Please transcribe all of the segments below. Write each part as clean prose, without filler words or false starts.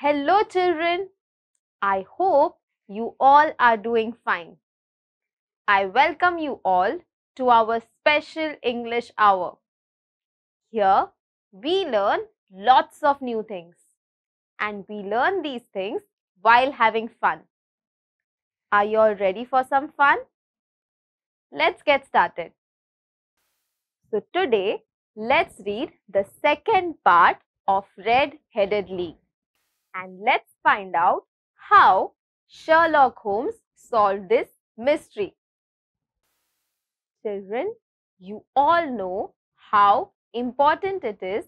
Hello children, I hope you all are doing fine. I welcome you all to our special English hour. Here we learn lots of new things and we learn these things while having fun. Are you all ready for some fun? Let's get started. So today let's read the second part of Red-Headed League. And let's find out how Sherlock Holmes solved this mystery. Children, you all know how important it is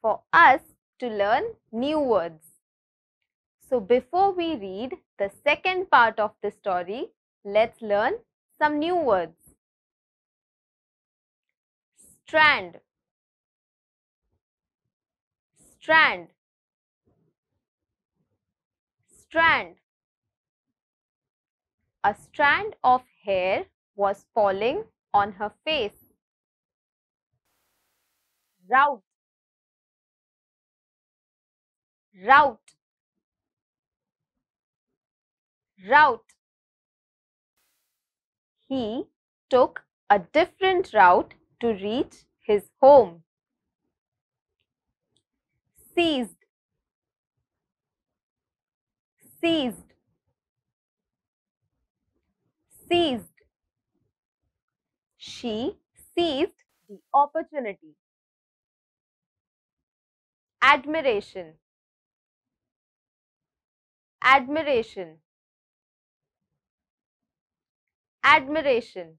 for us to learn new words. So before we read the second part of the story, let's learn some new words. Strand, strand, strand. A strand of hair was falling on her face. Route, route, route. He took a different route to reach his home. Seized, seized, seized. She seized the opportunity. Admiration, admiration, admiration.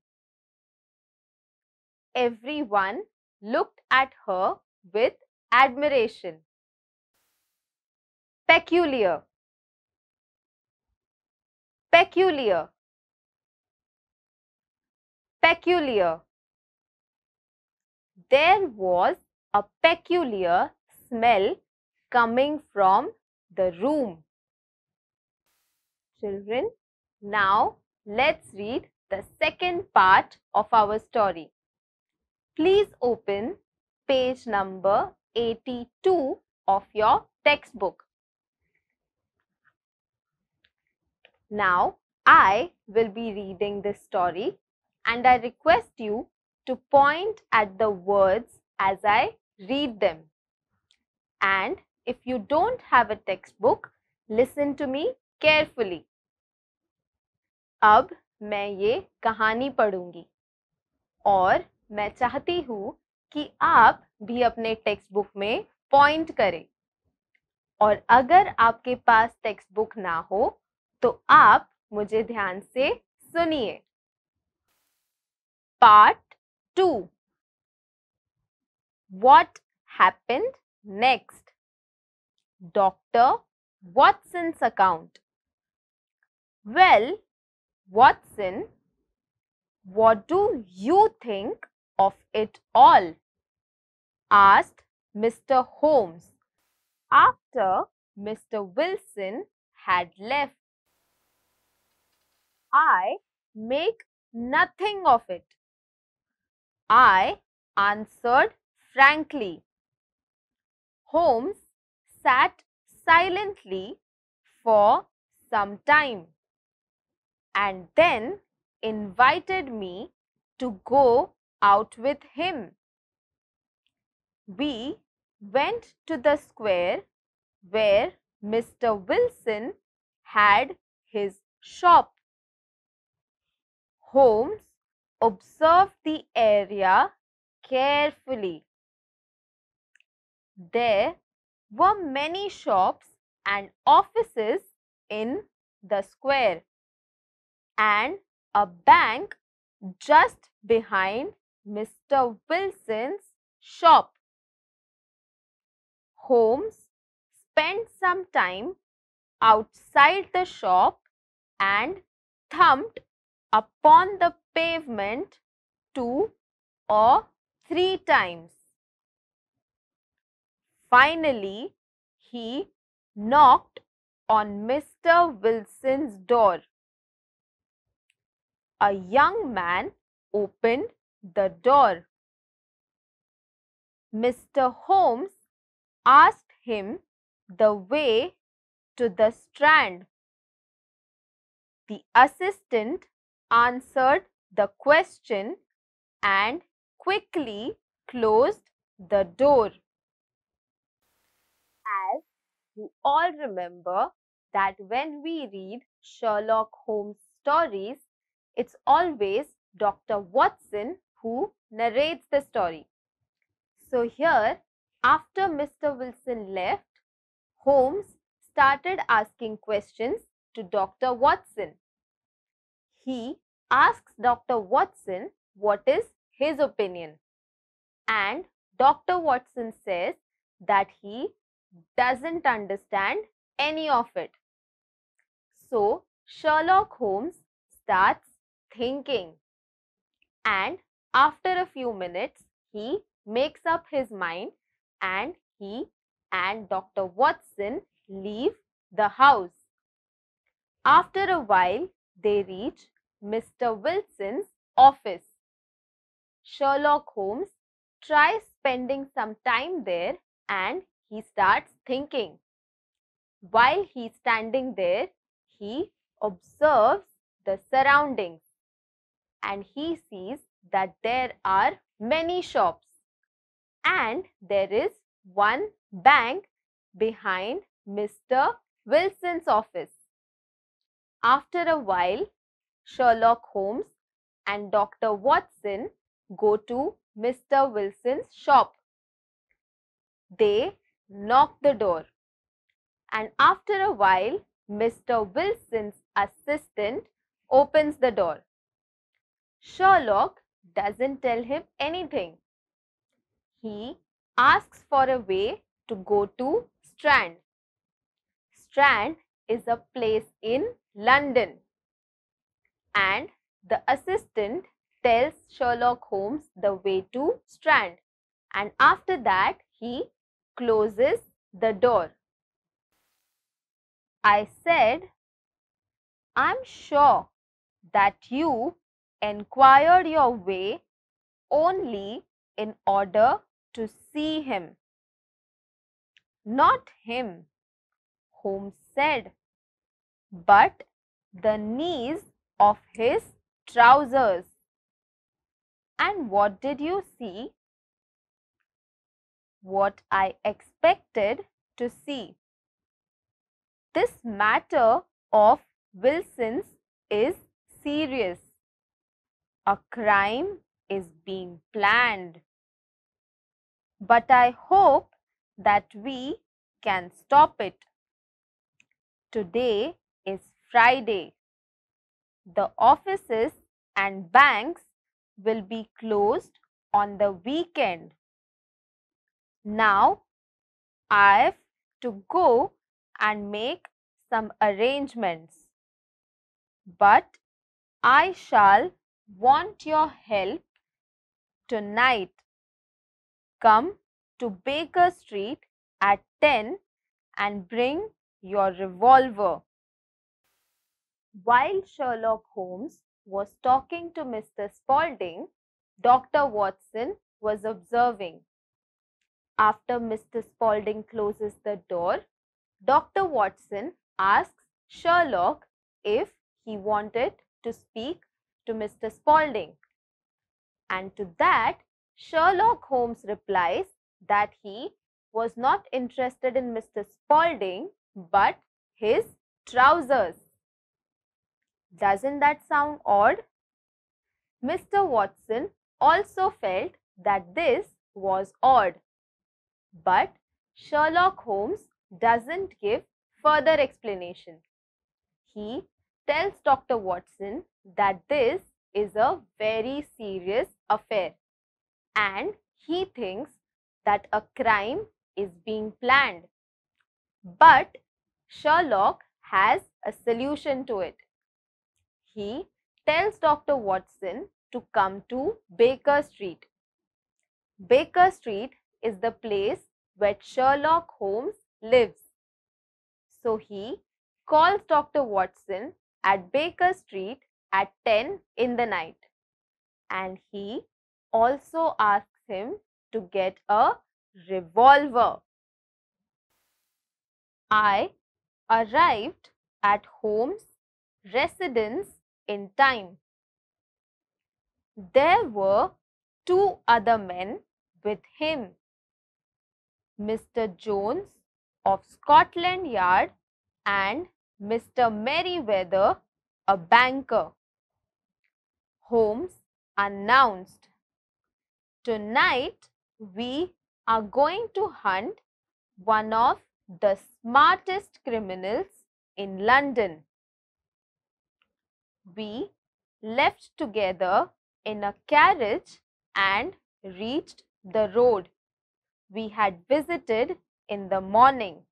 Everyone looked at her with admiration. Peculiar, peculiar, peculiar. There was a peculiar smell coming from the room. Children, now let's read the second part of our story. Please open page number 82 of your textbook. Now, I will be reading this story and I request you to point at the words as I read them. And if you don't have a textbook, listen to me carefully. अब मैं ये कहानी पढ़ूंगी और मैं चाहती हूँ कि आप भी अपने टेक्स्ट बुक में पॉइंट करें और अगर आपके पास टेक्स्ट बुक ना हो तो आप मुझे ध्यान से सुनिए। Part 2 What happened next? Dr. Watson's account. Well, Watson, what do you think of it all? Asked Mr. Holmes after Mr. Wilson had left. I make nothing of it, I answered frankly. Holmes sat silently for some time and then invited me to go out with him. We went to the square where Mr. Wilson had his shop. Holmes observed the area carefully. There were many shops and offices in the square, and a bank just behind Mr. Wilson's shop. Holmes spent some time outside the shop and thumped upon the pavement 2 or 3 times. Finally, he knocked on Mr. Wilson's door. A young man opened the door. Mr. Holmes asked him the way to the Strand. The assistant answered the question and quickly closed the door. As you all remember that when we read Sherlock Holmes stories, it's always Dr. Watson who narrates the story. So here, after Mr. Wilson left, Holmes started asking questions to Dr. Watson. He asks Dr. Watson what is his opinion, and Dr. Watson says that he doesn't understand any of it. So Sherlock Holmes starts thinking, and after a few minutes he makes up his mind, and he and Dr. Watson leave the house. After a while they reach Mr. Wilson's office. Sherlock Holmes tries spending some time there and he starts thinking. While he's standing there, he observes the surroundings and he sees that there are many shops and there is one bank behind Mr. Wilson's office. After a while, Sherlock Holmes and Dr. Watson go to Mr. Wilson's shop. They knock the door, and after a while, Mr. Wilson's assistant opens the door. Sherlock doesn't tell him anything. He asks for a way to go to Strand. Strand is a place in London, and the assistant tells Sherlock Holmes the way to Strand, and after that he closes the door. I said, I'm sure that you enquired your way only in order to see him. Not him, Holmes said, but the knees of his trousers. And what did you see? What I expected to see. This matter of Wilson's is serious. A crime is being planned. But I hope that we can stop it. Today is Friday. The offices and banks will be closed on the weekend. Now I've to go and make some arrangements. But I shall want your help tonight. Come to Baker Street at 10 and bring your revolver. While Sherlock Holmes was talking to Mr. Spaulding, Dr. Watson was observing. After Mr. Spaulding closes the door, Dr. Watson asks Sherlock if he wanted to speak to Mr. Spaulding. And to that, Sherlock Holmes replies that he was not interested in Mr. Spaulding but his trousers. Doesn't that sound odd? Mr. Watson also felt that this was odd, but Sherlock Holmes doesn't give further explanation. He tells Dr. Watson that this is a very serious affair and he thinks that a crime is being planned. But Sherlock has a solution to it. He tells Dr. Watson to come to Baker Street. Baker Street is the place where Sherlock Holmes lives. So he calls Dr. Watson at Baker Street at 10 in the night. And he also asks him to get a revolver. I arrived at Holmes' residence in time. There were two other men with him, Mr. Jones of Scotland Yard and Mr. Merryweather, a banker. Holmes announced, "Tonight we are going to hunt one of the smartest criminals in London." We left together in a carriage and reached the road we had visited in the morning.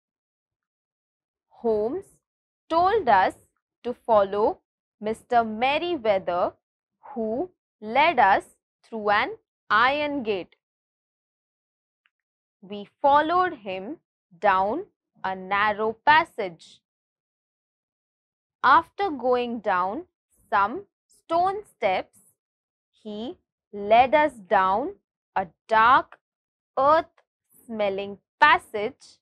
Holmes told us to follow Mr. Merryweather, who led us through an iron gate. We followed him down a narrow passage. After going down some stone steps, he led us down a dark, earth-smelling passage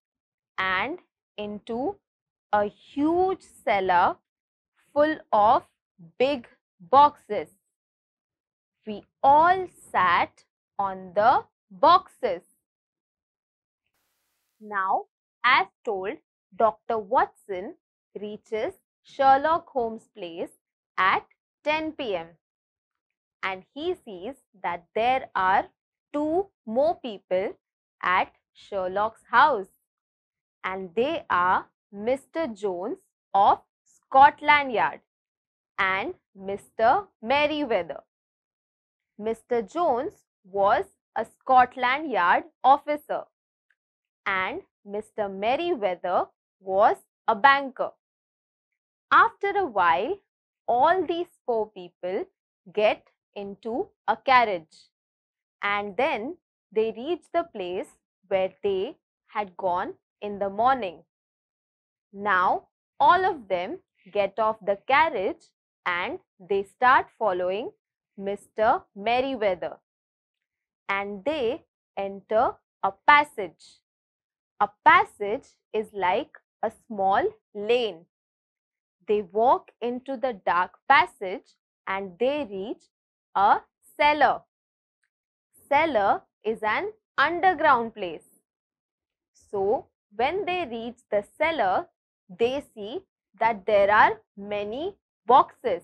and into a huge cellar full of big boxes. We all sat on the boxes. Now, as told, Dr. Watson reaches Sherlock Holmes' place at 10 p.m. and he sees that there are two more people at Sherlock's house, and they are Mr. Jones of Scotland Yard and Mr. Merryweather. Mr. Jones was a Scotland Yard officer and Mr. Merryweather was a banker. After a while, all these four people get into a carriage and then they reach the place where they had gone in the morning. Now, all of them get off the carriage and they start following Mr. Merryweather and they enter a passage. A passage is like a small lane. They walk into the dark passage and they reach a cellar. Cellar is an underground place. So, when they reach the cellar, they see that there are many boxes.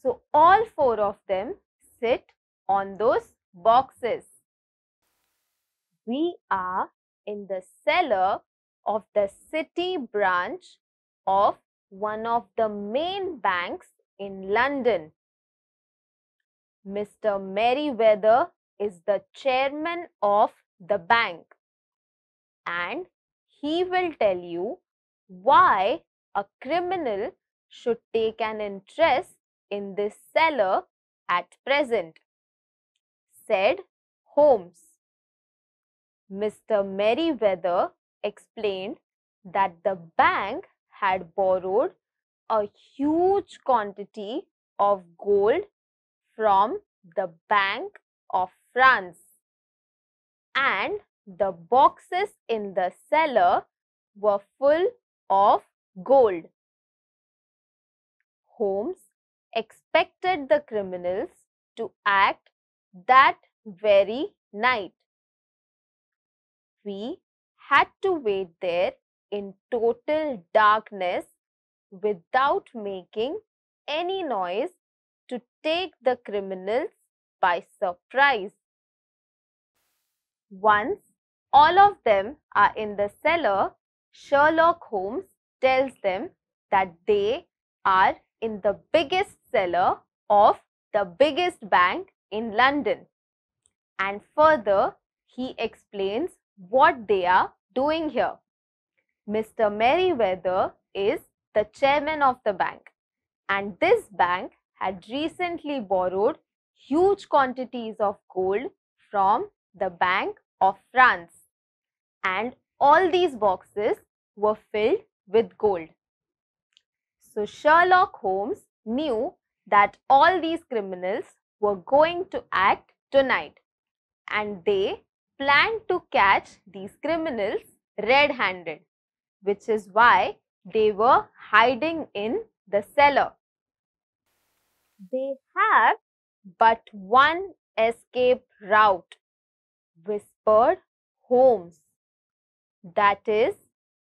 So, all four of them sit on those boxes. We are in the cellar of the city branch of one of the main banks in London. Mr. Merryweather is the chairman of the bank and he will tell you why a criminal should take an interest in this cellar at present, said Holmes. Mr. Merryweather explained that the bank had borrowed a huge quantity of gold from the Bank of France and the boxes in the cellar were full of gold. Holmes expected the criminals to act that very night. We had to wait there in total darkness without making any noise to take the criminals by surprise. Once all of them are in the cellar, Sherlock Holmes tells them that they are in the biggest cellar of the biggest bank in London. And further, he explains what they are doing here. Mr. Merriweather is the chairman of the bank, and this bank had recently borrowed huge quantities of gold from the Bank of France, and all these boxes were filled with gold. So Sherlock Holmes knew that all these criminals were going to act tonight, and they planned to catch these criminals red-handed, which is why they were hiding in the cellar. They have but one escape route, whispered Holmes. That is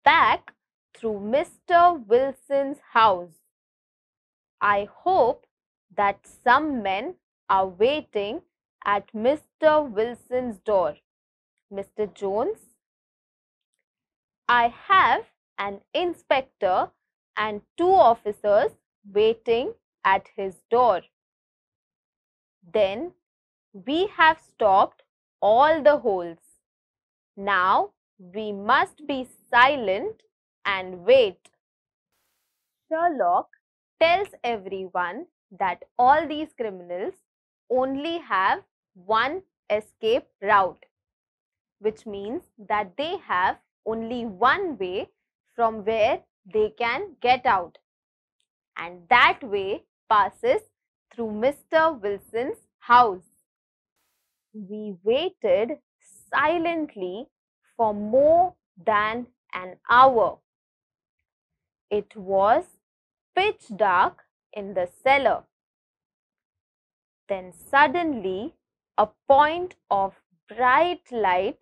back through Mr. Wilson's house. I hope that some men are waiting at Mr. Wilson's door. Mr. Jones, I have an inspector and two officers waiting at his door. Then we have stopped all the holes. Now we must be silent and wait. Sherlock tells everyone that all these criminals only have one escape route, which means that they have only one way from where they can get out, and that way passes through Mr. Wilson's house. We waited silently for more than an hour. It was pitch dark in the cellar. Then suddenly a point of bright light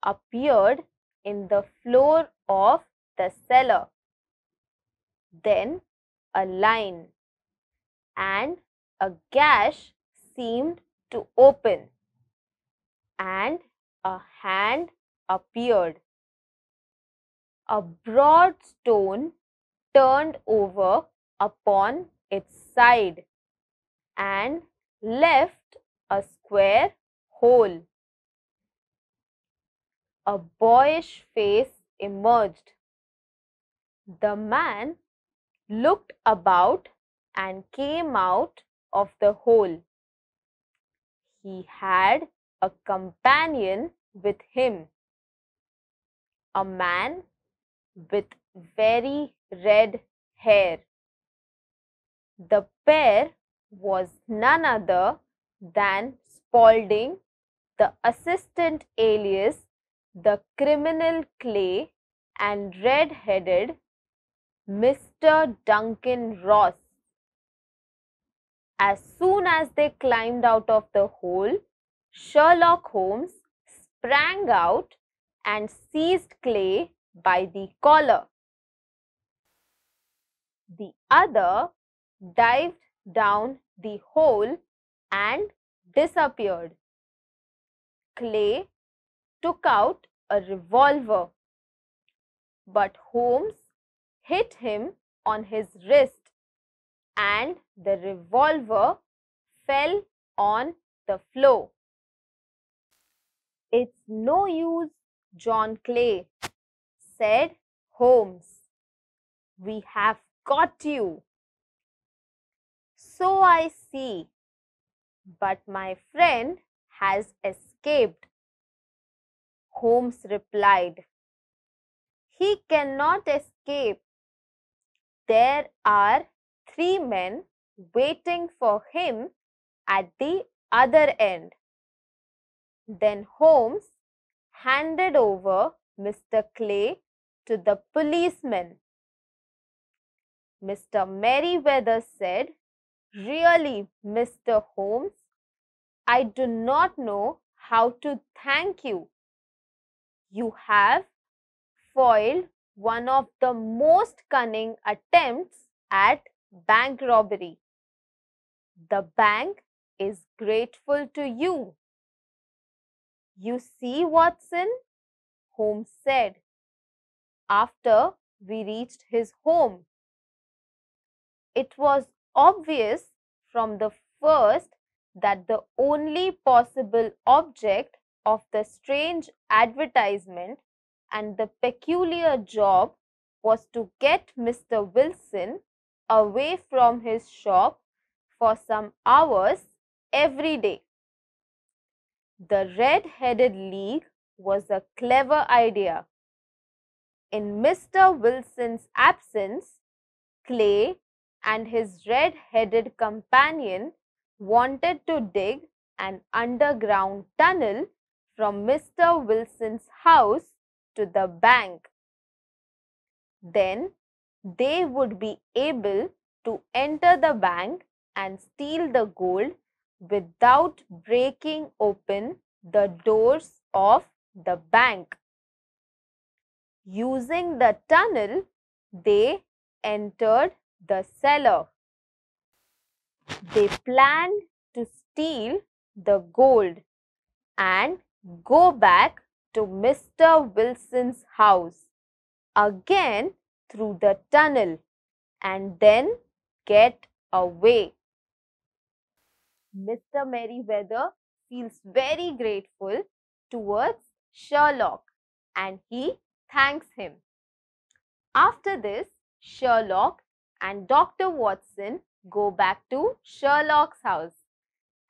appeared in the floor of the cellar. Then a line and a gash seemed to open, and a hand appeared. A broad stone turned over upon its side and left a square hole. A boyish face emerged. The man looked about and came out of the hole. He had a companion with him, a man with very red hair. The pair was none other than Spaulding, the assistant alias, the criminal Clay, and red-headed Mr. Duncan Ross. As soon as they climbed out of the hole, Sherlock Holmes sprang out and seized Clay by the collar. The other dived down the hole and disappeared. Clay took out a revolver, but Holmes hit him on his wrist and the revolver fell on the floor. "It's no use, John Clay," said Holmes. "We have got you." "So I see, but my friend has escaped," Holmes replied. "He cannot escape. There are 3 men waiting for him at the other end." Then Holmes handed over Mr. Clay to the policeman. Mr. Merriweather said, "Really, Mr. Holmes, I do not know how to thank you. You have foiled one of the most cunning attempts at bank robbery. The bank is grateful to you. You see, Watson, Holmes said after we reached his home. It was obvious from the first that the only possible object of the strange advertisement and the peculiar job was to get Mr. Wilson away from his shop for some hours every day. The Red-Headed League was a clever idea. In Mr. Wilson's absence, Clay and his red-headed companion wanted to dig an underground tunnel from Mr. Wilson's house to the bank. Then they would be able to enter the bank and steal the gold without breaking open the doors of the bank. Using the tunnel, they entered the cellar. They planned to steal the gold and go back to Mr. Wilson's house again through the tunnel and then get away. Mr. Merriweather feels very grateful towards Sherlock and he thanks him. After this, Sherlock and Dr. Watson go back to Sherlock's house,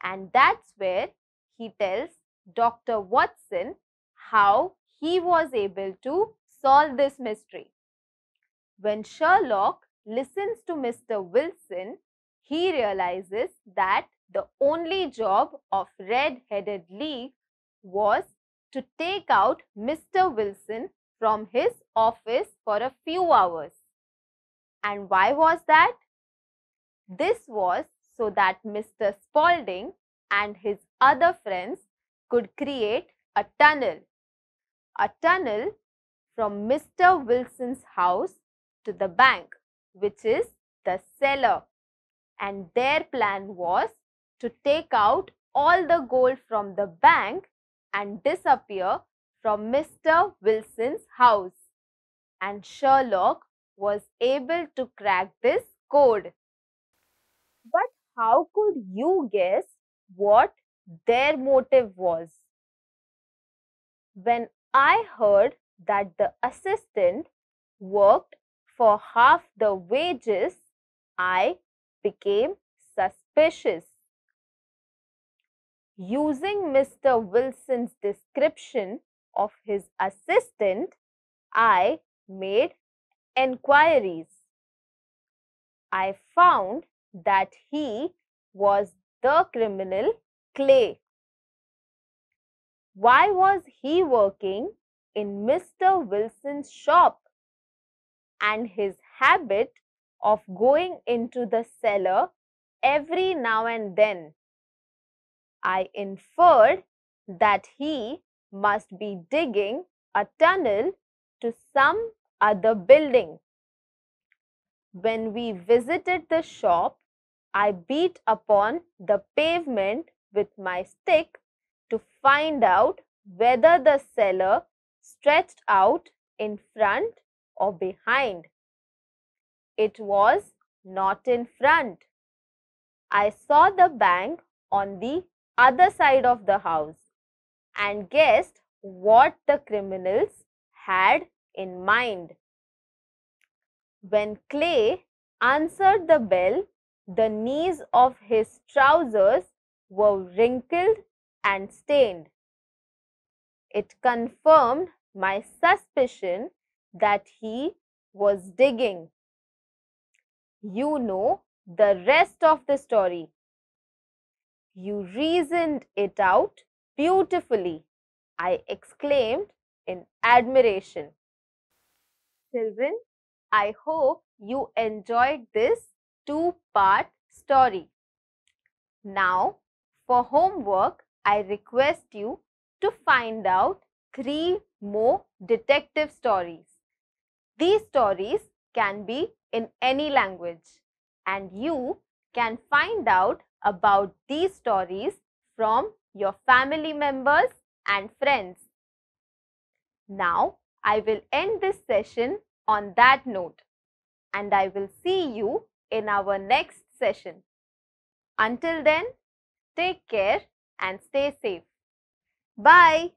and that's where he tells Dr. Watson how he was able to solve this mystery. When Sherlock listens to Mr. Wilson, he realizes that the only job of Red-Headed League was to take out Mr. Wilson from his office for a few hours. And why was that? This was so that Mr. Spaulding and his other friends could create a tunnel from Mr. Wilson's house to the bank, which is the cellar. And their plan was to take out all the gold from the bank and disappear from Mr. Wilson's house. And Sherlock was able to crack this code. But how could you guess what their motive was? When I heard that the assistant worked for half the wages, I became suspicious. Using Mr. Wilson's description of his assistant, I made enquiries. I found that he was the criminal Clay. Why was he working in Mr. Wilson's shop? And his habit of going into the cellar every now and then. I inferred that he must be digging a tunnel to some other building. When we visited the shop, I beat upon the pavement with my stick to find out whether the cellar stretched out in front or behind. It was not in front. I saw the bank on the other side of the house and guessed what the criminals had in mind. When Clay answered the bell, the knees of his trousers were wrinkled and stained. It confirmed my suspicion that he was digging. You know the rest of the story. You reasoned it out beautifully, I exclaimed in admiration. Children, I hope you enjoyed this two-part story. Now, for homework, I request you to find out 3 more detective stories. These stories can be in any language and you can find out about these stories from your family members and friends. Now, I will end this session on that note, and I will see you in our next session. Until then, take care and stay safe. Bye.